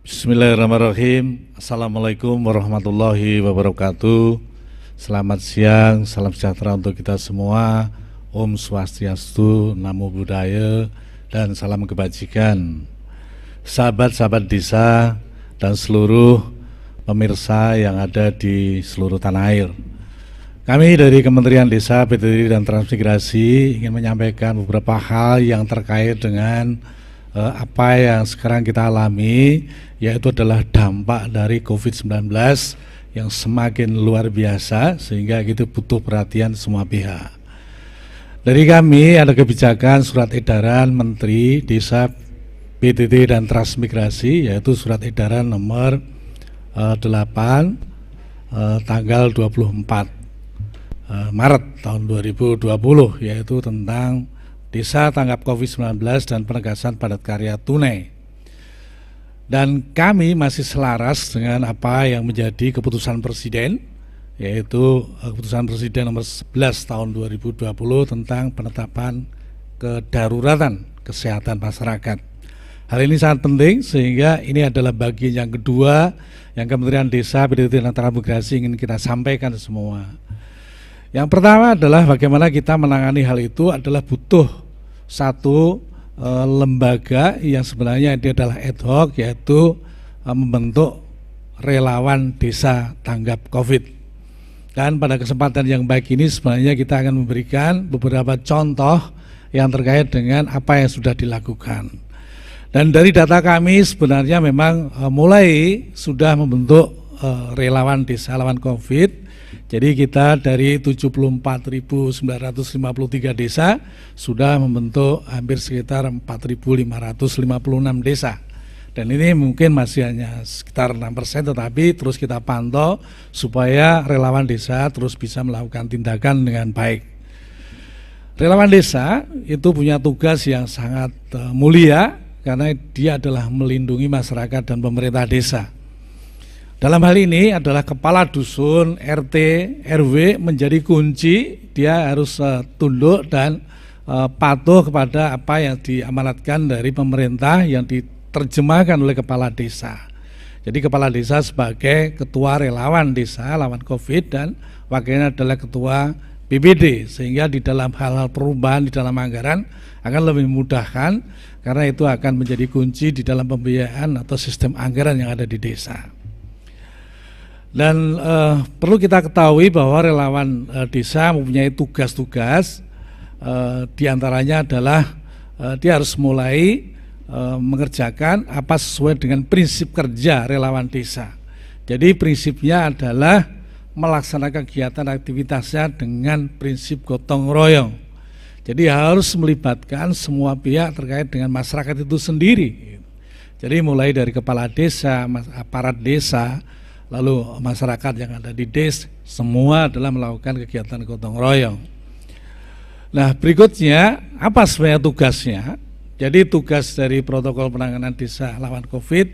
Bismillahirrahmanirrahim. Assalamualaikum warahmatullahi wabarakatuh. Selamat siang, salam sejahtera untuk kita semua. Om Swastiastu, Namo Buddhaya, dan salam kebajikan. Sahabat-sahabat desa dan seluruh pemirsa yang ada di seluruh tanah air. Kami dari Kementerian Desa, PTT dan Transmigrasi ingin menyampaikan beberapa hal yang terkait dengan apa yang sekarang kita alami, yaitu adalah dampak dari COVID-19 yang semakin luar biasa sehingga itu butuh perhatian semua pihak. Dari kami ada kebijakan surat edaran Menteri Desa, PTT dan Transmigrasi, yaitu surat edaran nomor 8 tanggal 24 Maret tahun 2020, yaitu tentang Desa tanggap COVID-19 dan penegasan padat karya tunai. Dan kami masih selaras dengan apa yang menjadi keputusan Presiden, yaitu keputusan Presiden nomor 11 tahun 2020 tentang penetapan kedaruratan kesehatan masyarakat. Hal ini sangat penting sehingga ini adalah bagian yang kedua yang Kementerian Desa, PTT dan Transmigrasi ingin kita sampaikan semua. Yang pertama adalah bagaimana kita menangani hal itu adalah butuh satu lembaga yang sebenarnya dia adalah ad hoc, yaitu membentuk relawan desa tanggap COVID. Dan pada kesempatan yang baik ini sebenarnya kita akan memberikan beberapa contoh yang terkait dengan apa yang sudah dilakukan. Dan dari data kami sebenarnya memang mulai sudah membentuk relawan desa lawan COVID. Jadi kita dari 74.953 desa sudah membentuk hampir sekitar 4.556 desa. Dan ini mungkin masih hanya sekitar 6%, tetapi terus kita pantau supaya relawan desa terus bisa melakukan tindakan dengan baik. Relawan desa itu punya tugas yang sangat mulia karena dia adalah melindungi masyarakat dan pemerintah desa. Dalam hal ini adalah kepala dusun, RT, RW menjadi kunci. Dia harus tunduk dan patuh kepada apa yang diamanatkan dari pemerintah yang diterjemahkan oleh kepala desa. Jadi kepala desa sebagai ketua relawan desa lawan COVID dan wakilnya adalah ketua BPD, sehingga di dalam hal-hal perubahan di dalam anggaran akan lebih memudahkan karena itu akan menjadi kunci di dalam pembiayaan atau sistem anggaran yang ada di desa. Dan perlu kita ketahui bahwa relawan desa mempunyai tugas-tugas, diantaranya adalah dia harus mulai mengerjakan apa sesuai dengan prinsip kerja relawan desa. Jadi prinsipnya adalah melaksanakan kegiatan aktivitasnya dengan prinsip gotong royong. Jadi harus melibatkan semua pihak terkait dengan masyarakat itu sendiri. Jadi mulai dari kepala desa, aparat desa, lalu masyarakat yang ada di desa, semua adalah melakukan kegiatan gotong royong. Nah, berikutnya apa sebenarnya tugasnya? Jadi tugas dari protokol penanganan desa lawan COVID,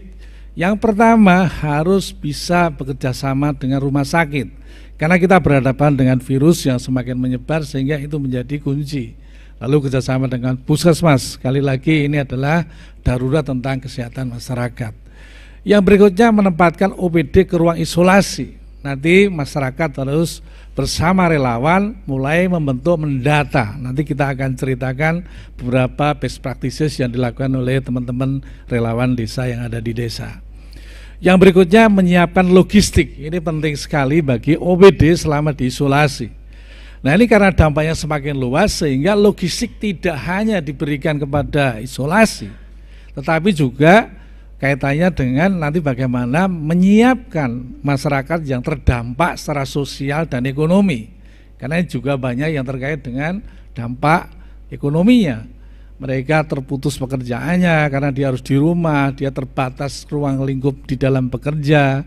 yang pertama harus bisa bekerja sama dengan rumah sakit, karena kita berhadapan dengan virus yang semakin menyebar sehingga itu menjadi kunci. Lalu kerjasama dengan puskesmas, sekali lagi ini adalah darurat tentang kesehatan masyarakat. Yang berikutnya menempatkan OPD ke ruang isolasi. Nanti masyarakat harus bersama relawan mulai membentuk mendata. Nanti kita akan ceritakan beberapa best practices yang dilakukan oleh teman-teman relawan desa yang ada di desa. Yang berikutnya menyiapkan logistik. Ini penting sekali bagi OPD selama diisolasi. Nah, ini karena dampaknya semakin luas sehingga logistik tidak hanya diberikan kepada isolasi, tetapi juga kaitannya dengan nanti bagaimana menyiapkan masyarakat yang terdampak secara sosial dan ekonomi. Karena juga banyak yang terkait dengan dampak ekonominya. Mereka terputus pekerjaannya karena dia harus di rumah, dia terbatas ruang lingkup di dalam bekerja.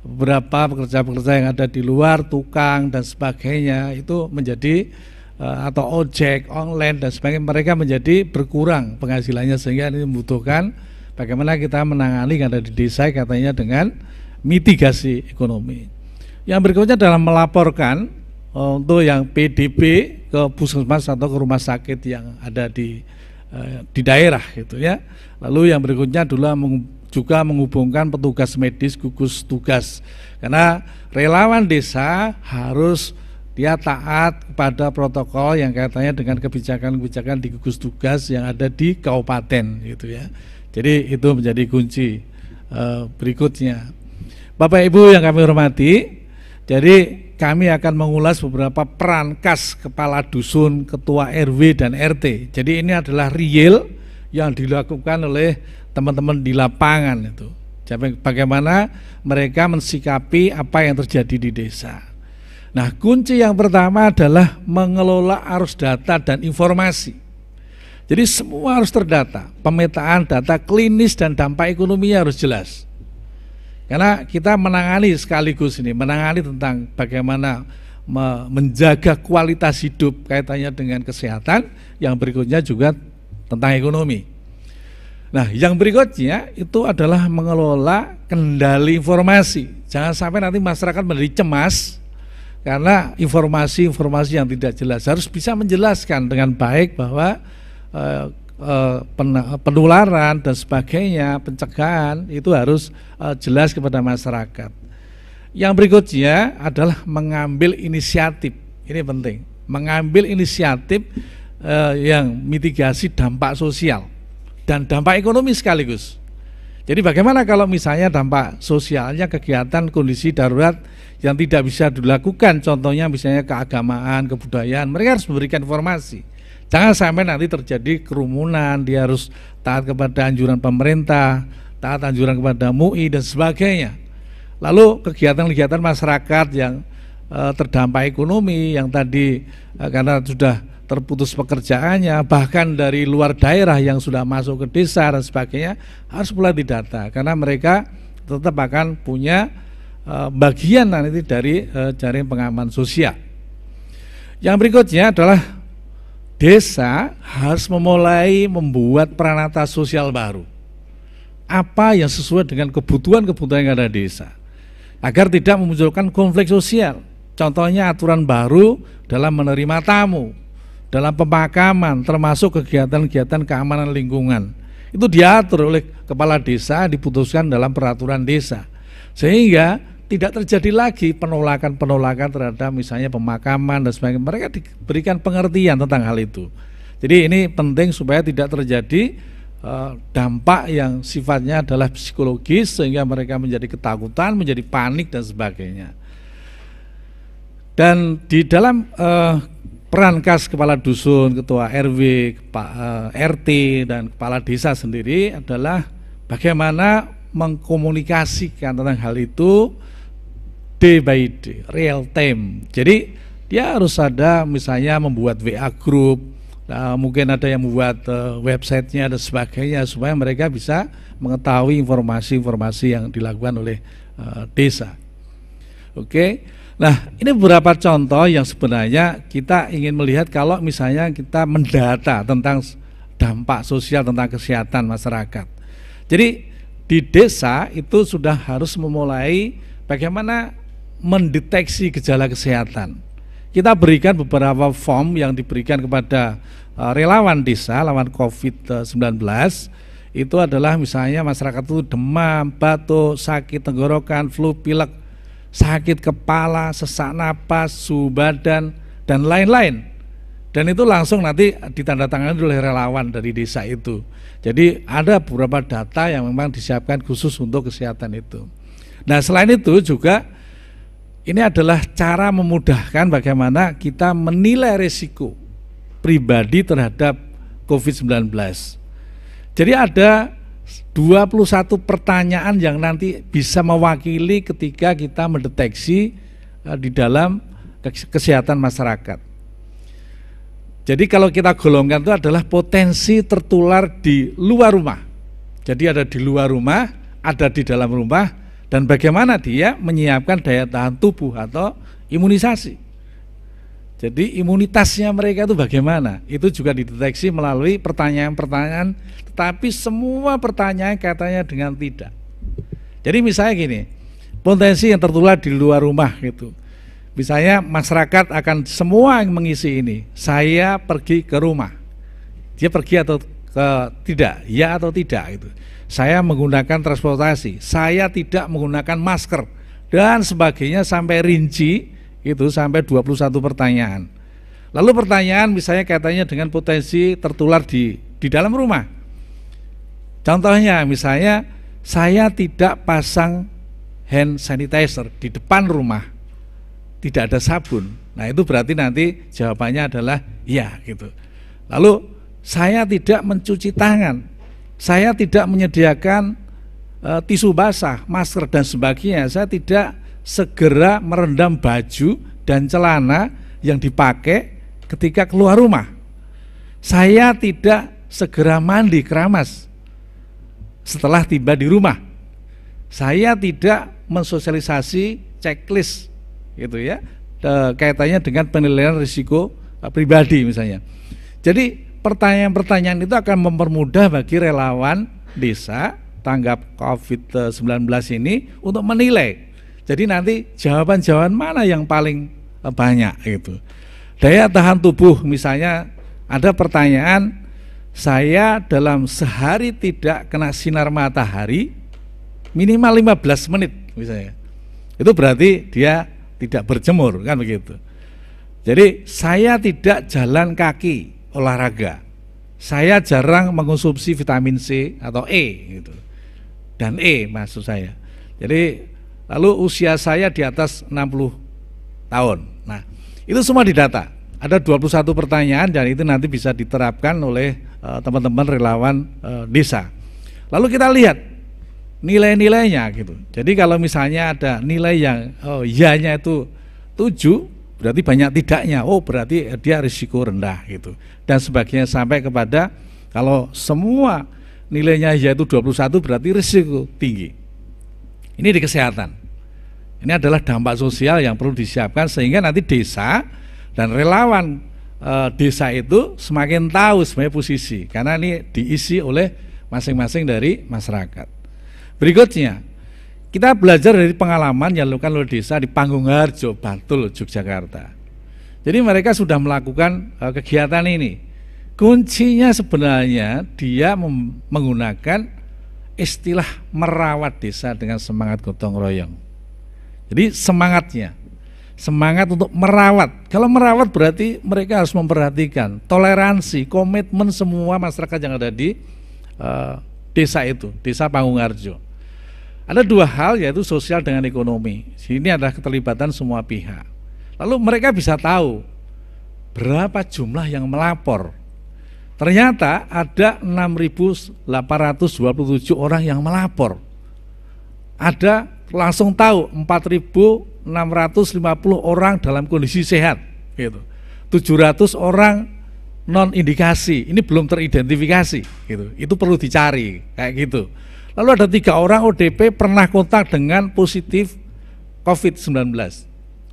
Beberapa pekerja-pekerja yang ada di luar, tukang dan sebagainya, itu menjadi atau ojek, online dan sebagainya, mereka menjadi berkurang penghasilannya sehingga ini membutuhkan bagaimana kita menangani yang ada di desa katanya dengan mitigasi ekonomi. Yang berikutnya adalah melaporkan untuk yang PDB ke puskesmas atau ke rumah sakit yang ada di daerah gitu ya. Lalu yang berikutnya adalah juga menghubungkan petugas medis, gugus tugas. Karena relawan desa harus dia taat kepada protokol yang kaitannya dengan kebijakan-kebijakan di gugus tugas yang ada di kabupaten gitu ya. Jadi itu menjadi kunci berikutnya. Bapak Ibu yang kami hormati, jadi kami akan mengulas beberapa peran khas kepala dusun, ketua RW dan RT. Jadi ini adalah real yang dilakukan oleh teman-teman di lapangan itu. Bagaimana mereka mensikapi apa yang terjadi di desa. Nah, kunci yang pertama adalah mengelola arus data dan informasi. Jadi semua harus terdata, pemetaan data klinis dan dampak ekonominya harus jelas. Karena kita menangani sekaligus ini, menangani tentang bagaimana menjaga kualitas hidup kaitannya dengan kesehatan, yang berikutnya juga tentang ekonomi. Nah, yang berikutnya itu adalah mengelola kendali informasi. Jangan sampai nanti masyarakat menjadi cemas karena informasi-informasi yang tidak jelas. Harus bisa menjelaskan dengan baik bahwa penularan dan sebagainya, pencegahan itu harus jelas kepada masyarakat. Yang berikutnya adalah mengambil inisiatif. Ini penting, mengambil inisiatif yang mitigasi dampak sosial dan dampak ekonomi sekaligus. Jadi bagaimana kalau misalnya dampak sosialnya kegiatan kondisi darurat yang tidak bisa dilakukan, contohnya misalnya keagamaan, kebudayaan, mereka harus memberikan informasi. Jangan sampai nanti terjadi kerumunan, dia harus taat kepada anjuran pemerintah, taat anjuran kepada MUI dan sebagainya. Lalu kegiatan-kegiatan masyarakat yang terdampak ekonomi, yang tadi karena sudah terputus pekerjaannya, bahkan dari luar daerah yang sudah masuk ke desa dan sebagainya, harus mulai didata, karena mereka tetap akan punya bagian nanti dari jaring pengaman sosial. Yang berikutnya adalah desa harus memulai membuat peranata sosial baru. Apa yang sesuai dengan kebutuhan-kebutuhan yang ada di desa, agar tidak memunculkan konflik sosial. Contohnya aturan baru dalam menerima tamu, dalam pemakaman, termasuk kegiatan-kegiatan keamanan lingkungan. Itu diatur oleh kepala desa, diputuskan dalam peraturan desa. Sehingga tidak terjadi lagi penolakan-penolakan terhadap misalnya pemakaman dan sebagainya. Mereka diberikan pengertian tentang hal itu. Jadi ini penting supaya tidak terjadi dampak yang sifatnya adalah psikologis, sehingga mereka menjadi ketakutan, menjadi panik dan sebagainya. Dan di dalam peran khas kepala dusun, ketua RW, RT dan kepala desa sendiri adalah bagaimana mengkomunikasikan tentang hal itu day by day, real time. Jadi dia harus ada misalnya membuat WA group, mungkin ada yang membuat websitenya dan sebagainya, supaya mereka bisa mengetahui informasi-informasi yang dilakukan oleh desa. Oke. Nah, ini beberapa contoh yang sebenarnya kita ingin melihat kalau misalnya kita mendata tentang dampak sosial, tentang kesehatan masyarakat. Jadi di desa itu sudah harus memulai bagaimana mendeteksi gejala kesehatan. Kita berikan beberapa form yang diberikan kepada relawan desa, lawan COVID-19. Itu adalah misalnya masyarakat itu demam, batuk, sakit tenggorokan, flu, pilek, sakit kepala, sesak napas, suhu badan, dan lain-lain. Dan itu langsung nanti ditandatangani oleh relawan dari desa itu. Jadi ada beberapa data yang memang disiapkan khusus untuk kesehatan itu. Nah, selain itu juga ini adalah cara memudahkan bagaimana kita menilai risiko pribadi terhadap COVID-19. Jadi ada 21 pertanyaan yang nanti bisa mewakili ketika kita mendeteksi di dalam kesehatan masyarakat. Jadi kalau kita golongkan itu adalah potensi tertular di luar rumah. Jadi ada di luar rumah, ada di dalam rumah, dan bagaimana dia menyiapkan daya tahan tubuh atau imunisasi. Jadi imunitasnya mereka itu bagaimana? Itu juga dideteksi melalui pertanyaan-pertanyaan, tetapi semua pertanyaan katanya dengan tidak. Jadi misalnya gini, potensi yang tertular di luar rumah gitu. Misalnya masyarakat akan semua yang mengisi ini, saya pergi ke rumah. Dia pergi atau tidak, ya atau tidak itu. saya menggunakan transportasi, saya tidak menggunakan masker, dan sebagainya sampai rinci, itu sampai 21 pertanyaan. Lalu pertanyaan misalnya kaitannya dengan potensi tertular di dalam rumah. Contohnya misalnya saya tidak pasang hand sanitizer di depan rumah, tidak ada sabun. Nah itu berarti nanti jawabannya adalah iya gitu. Lalu saya tidak mencuci tangan, saya tidak menyediakan tisu basah, masker dan sebagainya, saya tidak segera merendam baju dan celana yang dipakai ketika keluar rumah, saya tidak segera mandi keramas setelah tiba di rumah, saya tidak mensosialisasi checklist gitu ya, kaitannya dengan penilaian risiko pribadi misalnya. Jadi pertanyaan-pertanyaan itu akan mempermudah bagi relawan desa tanggap COVID-19 ini untuk menilai. Jadi nanti jawaban-jawaban mana yang paling banyak gitu. Daya tahan tubuh misalnya ada pertanyaan, saya dalam sehari tidak kena sinar matahari minimal 15 menit misalnya. Itu berarti dia tidak berjemur kan begitu. Jadi saya tidak jalan kaki olahraga, saya jarang mengonsumsi vitamin C atau E gitu. Dan E maksud saya. Jadi lalu usia saya di atas 60 tahun. Nah, itu semua didata. Ada 21 pertanyaan dan itu nanti bisa diterapkan oleh teman-teman relawan desa. Lalu kita lihat nilai-nilainya gitu. Jadi kalau misalnya ada nilai yang iya-nya itu 7, berarti banyak tidaknya, berarti dia risiko rendah gitu. Dan sebagainya sampai kepada kalau semua nilainya yaitu 21 berarti risiko tinggi. Ini di kesehatan. Ini adalah dampak sosial yang perlu disiapkan sehingga nanti desa dan relawan desa itu semakin tahu sebenarnya posisi, karena ini diisi oleh masing-masing dari masyarakat. Berikutnya, kita belajar dari pengalaman yang dilakukan oleh desa di Pangungharjo, Bantul, Yogyakarta. Jadi mereka sudah melakukan kegiatan ini. Kuncinya sebenarnya dia menggunakan istilah merawat desa dengan semangat gotong royong. Jadi semangat untuk merawat. Kalau merawat berarti mereka harus memperhatikan toleransi, komitmen semua masyarakat yang ada di desa itu, desa Pangungharjo. Ada dua hal yaitu sosial dengan ekonomi. Ini adalah keterlibatan semua pihak. Lalu mereka bisa tahu berapa jumlah yang melapor. Ternyata ada 6.827 orang yang melapor. Ada langsung tahu 4.650 orang dalam kondisi sehat gitu. 700 orang non indikasi, ini belum teridentifikasi gitu. Itu perlu dicari kayak gitu. Lalu ada 3 orang ODP pernah kontak dengan positif COVID-19.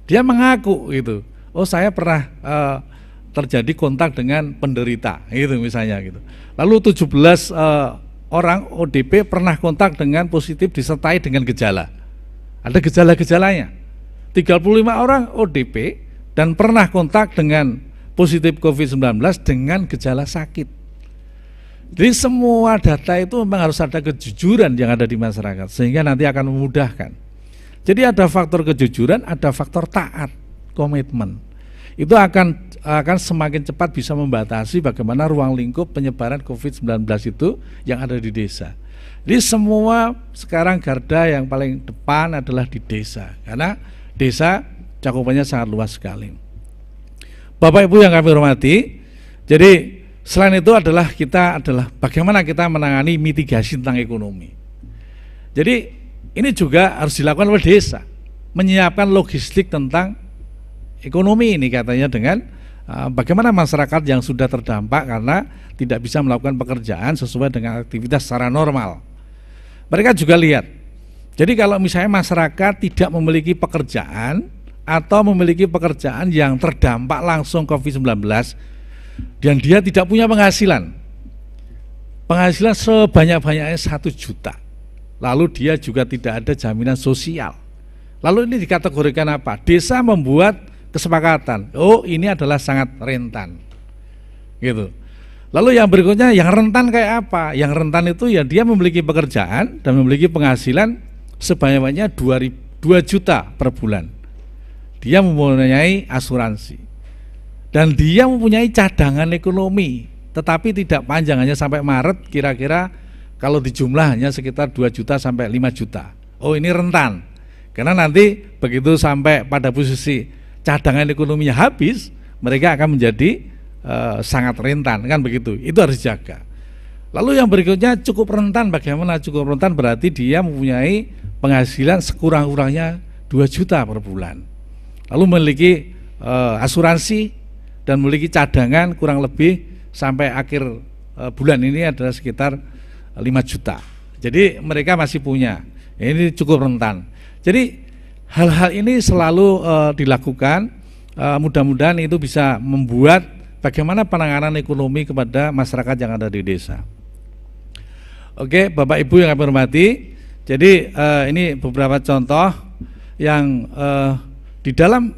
Dia mengaku gitu, saya pernah terjadi kontak dengan penderita, gitu misalnya gitu. Lalu 17 orang ODP pernah kontak dengan positif disertai dengan gejala. Ada gejala-gejalanya. 35 orang ODP dan pernah kontak dengan positif COVID-19 dengan gejala sakit. Jadi semua data itu memang harus ada kejujuran yang ada di masyarakat sehingga nanti akan memudahkan. Jadi ada faktor kejujuran, ada faktor taat, komitmen. Itu akan semakin cepat bisa membatasi bagaimana ruang lingkup penyebaran COVID-19 itu yang ada di desa. Jadi semua sekarang garda yang paling depan adalah di desa karena desa cakupannya sangat luas sekali. Bapak Ibu yang kami hormati, jadi selain itu adalah bagaimana kita menangani mitigasi tentang ekonomi. Jadi ini juga harus dilakukan oleh desa, menyiapkan logistik tentang ekonomi ini katanya dengan bagaimana masyarakat yang sudah terdampak karena tidak bisa melakukan pekerjaan sesuai dengan aktivitas secara normal. Mereka juga lihat, jadi kalau misalnya masyarakat tidak memiliki pekerjaan atau memiliki pekerjaan yang terdampak langsung COVID-19 dan dia tidak punya penghasilan sebanyak-banyaknya 1 juta, lalu dia juga tidak ada jaminan sosial, lalu ini dikategorikan apa? Desa membuat kesepakatan, ini adalah sangat rentan gitu. Lalu yang berikutnya yang rentan kayak apa? Yang rentan itu ya dia memiliki pekerjaan dan memiliki penghasilan sebanyak-banyaknya 2 juta per bulan. Dia mempunyai asuransi dan dia mempunyai cadangan ekonomi, tetapi tidak panjang, hanya sampai Maret, kira-kira kalau dijumlah hanya sekitar 2 juta sampai 5 juta. Oh, ini rentan, karena nanti begitu sampai pada posisi cadangan ekonominya habis, mereka akan menjadi sangat rentan, kan begitu. Itu harus dijaga. Lalu yang berikutnya cukup rentan. Bagaimana cukup rentan? Berarti dia mempunyai penghasilan sekurang-kurangnya 2 juta per bulan, lalu memiliki asuransi dan memiliki cadangan kurang lebih sampai akhir bulan ini adalah sekitar 5 juta. Jadi mereka masih punya. Ini cukup rentan. Jadi hal-hal ini selalu dilakukan. Mudah-mudahan itu bisa membuat bagaimana penanganan ekonomi kepada masyarakat yang ada di desa. Oke, Bapak Ibu yang kami hormati, jadi ini beberapa contoh yang di dalam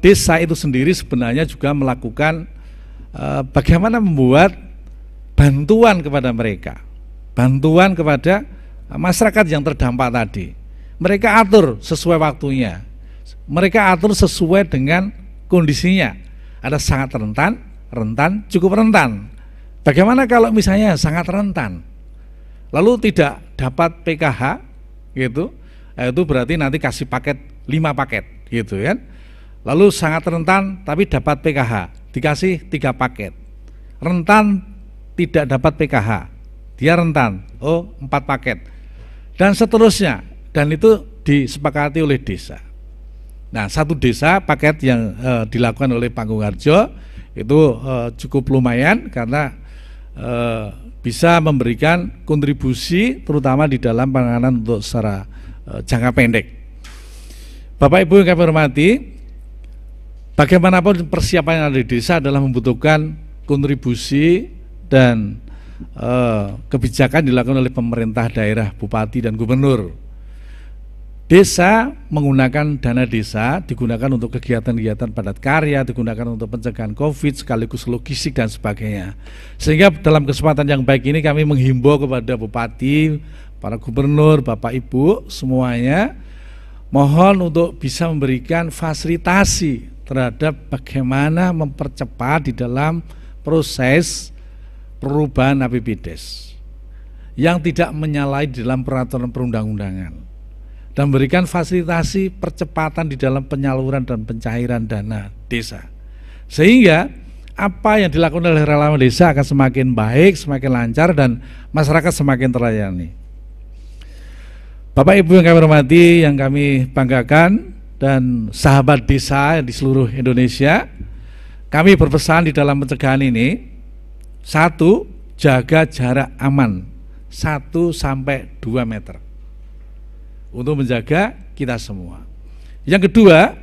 desa itu sendiri sebenarnya juga melakukan bagaimana membuat bantuan kepada mereka, bantuan kepada masyarakat yang terdampak tadi. Mereka atur sesuai waktunya, mereka atur sesuai dengan kondisinya. Ada sangat rentan, cukup rentan. Bagaimana kalau misalnya sangat rentan, lalu tidak dapat PKH, gitu, itu berarti nanti kasih paket 5 paket, gitu kan? Lalu sangat rentan tapi dapat PKH, dikasih 3 paket. Rentan tidak dapat PKH, dia rentan, 4 paket, dan seterusnya. Dan itu disepakati oleh desa. Nah, satu desa paket yang dilakukan oleh Panggung Harjo itu cukup lumayan karena bisa memberikan kontribusi terutama di dalam penanganan untuk secara jangka pendek. Bapak Ibu yang kami hormati, bagaimanapun persiapan yang ada di desa adalah membutuhkan kontribusi dan kebijakan dilakukan oleh pemerintah daerah, bupati dan gubernur. Desa menggunakan dana desa digunakan untuk kegiatan-kegiatan padat karya, digunakan untuk pencegahan COVID sekaligus logistik dan sebagainya. Sehingga dalam kesempatan yang baik ini kami menghimbau kepada bupati, para gubernur, Bapak Ibu semuanya, mohon untuk bisa memberikan fasilitasi terhadap bagaimana mempercepat di dalam proses perubahan APBDes yang tidak menyalahi di dalam peraturan perundang-undangan, dan memberikan fasilitasi percepatan di dalam penyaluran dan pencairan dana desa, sehingga apa yang dilakukan oleh relawan desa akan semakin baik, semakin lancar, dan masyarakat semakin terlayani. Bapak Ibu yang kami hormati, yang kami banggakan, dan sahabat desa di seluruh Indonesia, kami berpesan di dalam pencegahan ini: 1. Jaga jarak aman 1-2 meter untuk menjaga kita semua. Yang kedua,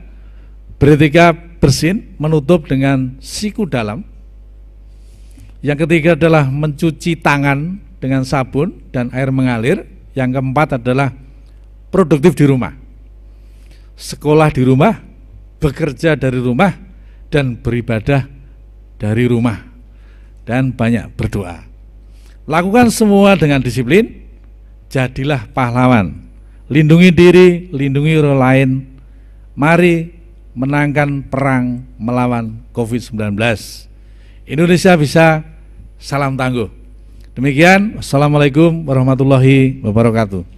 beretika bersin, menutup dengan siku dalam. Yang ketiga adalah mencuci tangan dengan sabun dan air mengalir. Yang keempat adalah produktif di rumah, sekolah di rumah, bekerja dari rumah, dan beribadah dari rumah, dan banyak berdoa. Lakukan semua dengan disiplin, jadilah pahlawan. Lindungi diri, lindungi orang lain. Mari menangkan perang melawan COVID-19. Indonesia bisa, salam tangguh. Demikian, wassalamualaikum warahmatullahi wabarakatuh.